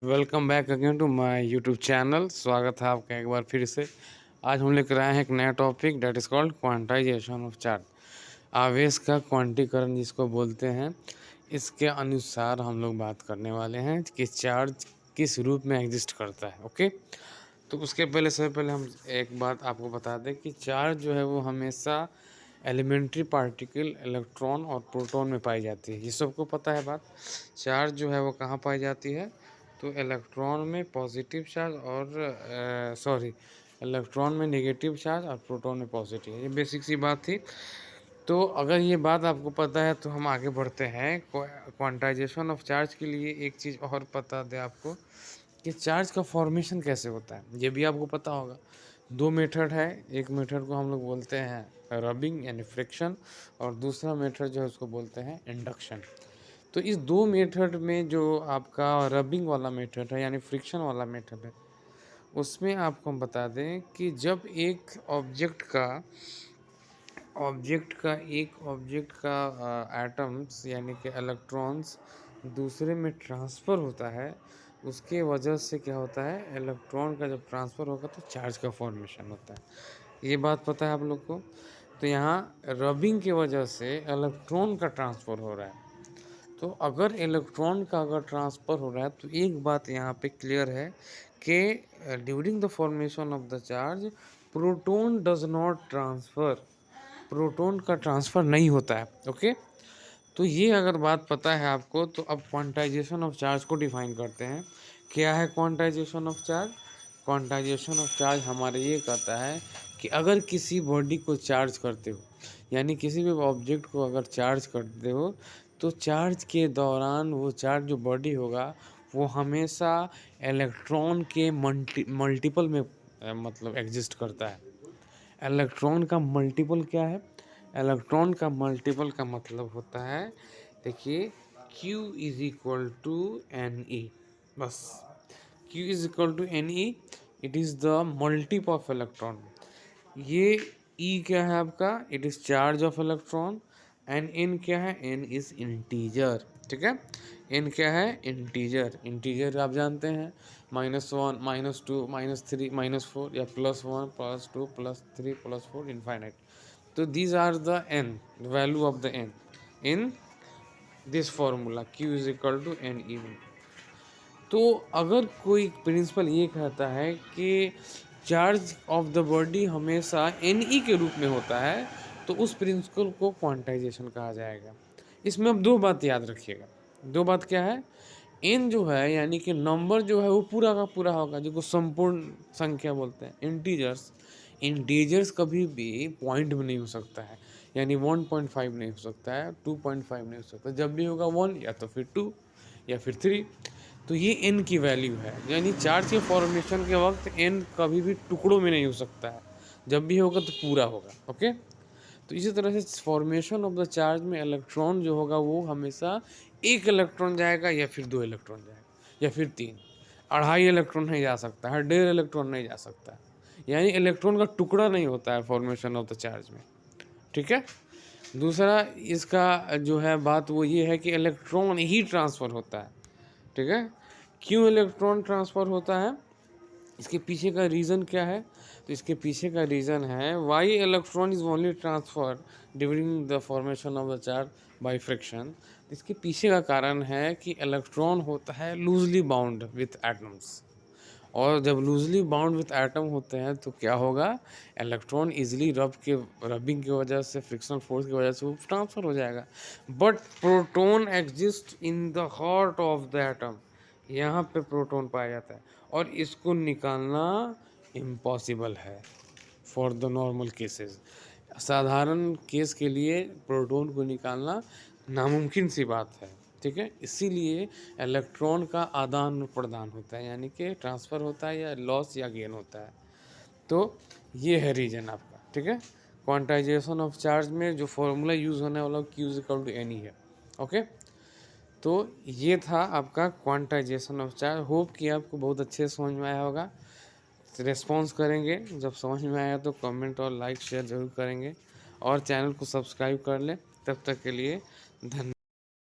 Welcome back again to my YouTube channel. स्वागत है आपका एक बार फिर से। आज हम लेकर आए हैं एक नया topic that is called quantization of charge. आवेश का क्वांटीकरण जिसको बोलते हैं, इसके अनुसार हम लोग बात करने वाले हैं कि चार्ज किस रूप में एग्जिस्ट करता है। ओके, तो उसके पहले सबसे पहले हम एक बात आपको बता दें कि चार्ज जो है वो हमेशा एलिमेंट्री पार्टिकल इलेक्ट्रॉन और प्रोटॉन में पाई जाती है। ये सबको पता है बात। चार्ज जो है वो कहाँ पाई जाती है, तो इलेक्ट्रॉन में पॉजिटिव चार्ज और इलेक्ट्रॉन में नेगेटिव चार्ज और प्रोटॉन में पॉजिटिव। ये बेसिक सी बात थी। तो अगर ये बात आपको पता है तो हम आगे बढ़ते हैं। क्वांटाइजेशन ऑफ चार्ज के लिए एक चीज़ और पता दें आपको कि चार्ज का फॉर्मेशन कैसे होता है, ये भी आपको पता होगा। दो मेथड है, एक मेथड को हम लोग बोलते हैं रबिंग यानी फ्रिक्शन, और दूसरा मेथड जो है उसको बोलते हैं इंडक्शन। तो इस दो मेथड में जो आपका रबिंग वाला मेथड है यानी फ्रिक्शन वाला मेथड है, उसमें आपको हम बता दें कि जब एक ऑब्जेक्ट का एटम्स यानी कि इलेक्ट्रॉन्स दूसरे में ट्रांसफ़र होता है, उसके वजह से क्या होता है, इलेक्ट्रॉन का जब ट्रांसफ़र होगा तो चार्ज का फॉर्मेशन होता है। ये बात पता है आप लोग को। तो यहाँ रबिंग की वजह से इलेक्ट्रॉन का ट्रांसफ़र हो रहा है। तो अगर इलेक्ट्रॉन का अगर ट्रांसफ़र हो रहा है तो एक बात यहाँ पे क्लियर है कि during the formation of the charge proton does not transfer, proton का ट्रांसफ़र नहीं होता है। ओके, तो ये अगर बात पता है आपको तो अब क्वांटाइजेशन ऑफ चार्ज को डिफाइन करते हैं। क्या है quantization of charge? Quantization of charge हमारे ये कहता है कि अगर किसी बॉडी को चार्ज करते हो, यानी किसी भी ऑब्जेक्ट को अगर चार्ज करते हो, तो चार्ज के दौरान वो चार्ज जो बॉडी होगा वो हमेशा इलेक्ट्रॉन के मल्टीपल में मतलब एग्जिस्ट करता है। इलेक्ट्रॉन का मल्टीपल क्या है? इलेक्ट्रॉन का मल्टीपल का मतलब होता है, देखिए, Q is equal to n e. बस, Q is equal to n e, it is the multiple of electron. ये E क्या है आपका? It is charge of electron. And N क्या है? N is integer. ठीक है, N क्या है? इंटीजर। इंटीजर आप जानते हैं, -1, -2, -3, -4 या +1, +2, +3, +4 इनफाइनाइट। तो these are the N, value of the N in this formula Q is equal to n e. तो अगर कोई प्रिंसिपल ये कहता है कि चार्ज ऑफ द बॉडी हमेशा एन ई के रूप में होता है, तो उस प्रिंसिपल को क्वांटाइजेशन कहा जाएगा। इसमें अब दो बात याद रखिएगा। दो बात क्या है? एन जो है यानी कि नंबर जो है वो पूरा का पूरा होगा, जिसको संपूर्ण संख्या बोलते हैं, इंटीजर्स। इंटीजर्स कभी भी पॉइंट में नहीं हो सकता है, यानी 1.5 नहीं हो सकता है, 2.5 नहीं हो सकता। जब भी होगा 1 या तो फिर 2 या फिर 3। तो ये n की वैल्यू है, यानी चार्ज के फॉर्मेशन के वक्त n कभी भी टुकड़ों में नहीं हो सकता है, जब भी होगा तो पूरा होगा। ओके, तो इसी तरह से फॉर्मेशन ऑफ द चार्ज में इलेक्ट्रॉन जो होगा वो हमेशा एक इलेक्ट्रॉन जाएगा या फिर दो इलेक्ट्रॉन जाएगा या फिर तीन। 2.5 इलेक्ट्रॉन नहीं जा सकता है, 1.5 इलेक्ट्रॉन नहीं जा सकता है, यानी इलेक्ट्रॉन का टुकड़ा नहीं होता है फॉर्मेशन ऑफ द चार्ज में। ठीक है, दूसरा इसका जो है बात वो ये है कि इलेक्ट्रॉन ही ट्रांसफ़र होता है। ठीक है, क्यों इलेक्ट्रॉन ट्रांसफ़र होता है, इसके पीछे का रीज़न क्या है? तो इसके पीछे का रीज़न है why electron is only transfer during the formation of the charge by friction. इसके पीछे का कारण है कि इलेक्ट्रॉन होता है लूजली बाउंड विथ एटम्स, और जब लूजली बाउंड विथ एटम होते हैं तो क्या होगा, इलेक्ट्रॉन इजीली रबिंग की वजह से, फ्रिक्शनल फोर्स की वजह से वो ट्रांसफ़र हो जाएगा। But proton exist in the heart of the atom, यहाँ पे प्रोटॉन पाया जाता है, और इसको निकालना इम्पॉसिबल है फॉर द नॉर्मल केसेस। साधारण केस के लिए प्रोटॉन को निकालना नामुमकिन सी बात है। ठीक है, इसीलिए इलेक्ट्रॉन का आदान प्रदान होता है, यानी कि ट्रांसफ़र होता है या लॉस या गेन होता है। तो ये है रीज़न आपका। ठीक है, क्वांटाइजेशन ऑफ चार्ज में जो फॉर्मूला यूज़ होने वाला Q is equal to n ही है। ओके, तो ये था आपका क्वांटाइजेशन ऑफ चार्ज। होप कि आपको बहुत अच्छे से समझ में आया होगा। रिस्पॉन्स करेंगे, जब समझ में आया तो कमेंट और लाइक शेयर ज़रूर करेंगे, और चैनल को सब्सक्राइब कर लें। तब तक के लिए धन्यवाद।